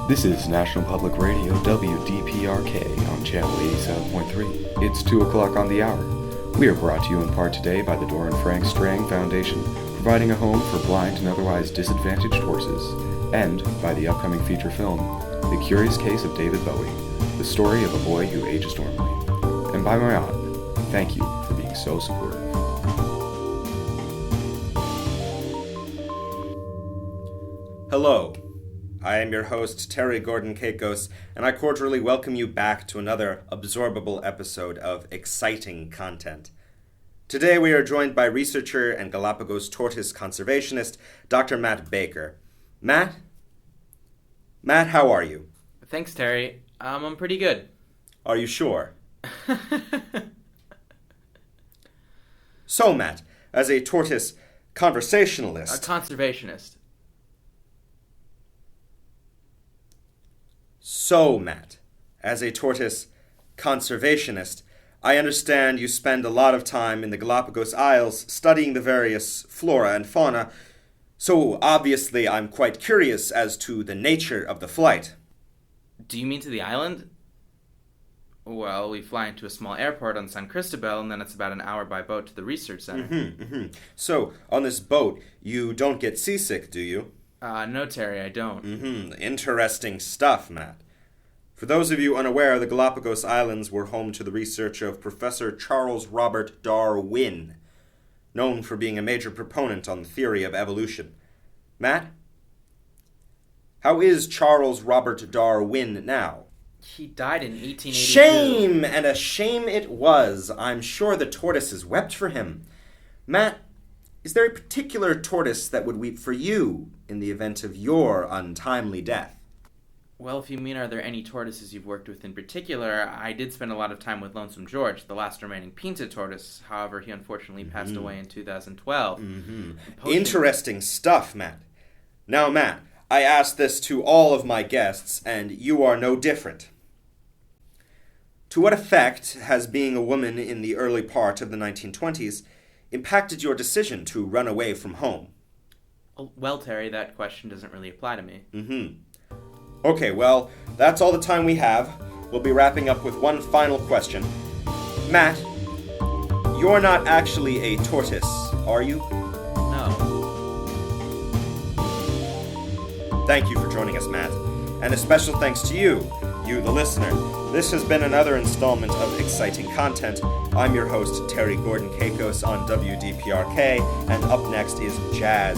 This is National Public Radio WDPRK on channel 87.3. It's 2 o'clock on the hour. We are brought to you in part today by the Dora and Frank Strang Foundation, providing a home for blind and otherwise disadvantaged horses, and by the upcoming feature film, The Curious Case of David Bowie, the story of a boy who ages normally. And by my aunt, thank you for being so supportive. Hello, I am your host, Terry Gordon Caicos, and I cordially welcome you back to another absorbable episode of exciting content. Today we are joined by researcher and Galapagos tortoise conservationist, Dr. Matt Baker. Matt, how are you? Thanks, Terry. I'm pretty good. Are you sure? So, Matt, as a tortoise conversationalist... A conservationist. So, Matt, as a tortoise conservationist, I understand you spend a lot of time in the Galapagos Isles studying the various flora and fauna, so obviously I'm quite curious as to the nature of the flight. Do you mean to the island? Well, we fly into a small airport on San Cristobal, and then it's about an hour by boat to the research center. So, on this boat, you don't get seasick, do you? No, Terry, I don't. Interesting stuff, Matt. For those of you unaware, the Galapagos Islands were home to the research of Professor Charles Robert Darwin, known for being a major proponent on the theory of evolution. Matt, how is Charles Robert Darwin now? He died in 1882. Shame! And a shame it was. I'm sure the tortoises wept for him. Matt, is there a particular tortoise that would weep for you in the event of your untimely death? Well, if you mean are there any tortoises you've worked with in particular, I did spend a lot of time with Lonesome George, the last remaining Pinta tortoise. However, he unfortunately passed away in 2012. Interesting stuff, Matt. Now, Matt, I ask this to all of my guests, and you are no different. To what effect has being a woman in the early part of the 1920s impacted your decision to run away from home? Well, Terry, that question doesn't really apply to me. Okay, well, that's all the time we have. We'll be wrapping up with one final question. Matt, you're not actually a tortoise, are you? No. Thank you for joining us, Matt. And a special thanks to you, the listener. This has been another installment of exciting content. I'm your host, Terry Gordon Caicos on WDPRK, and up next is Jazz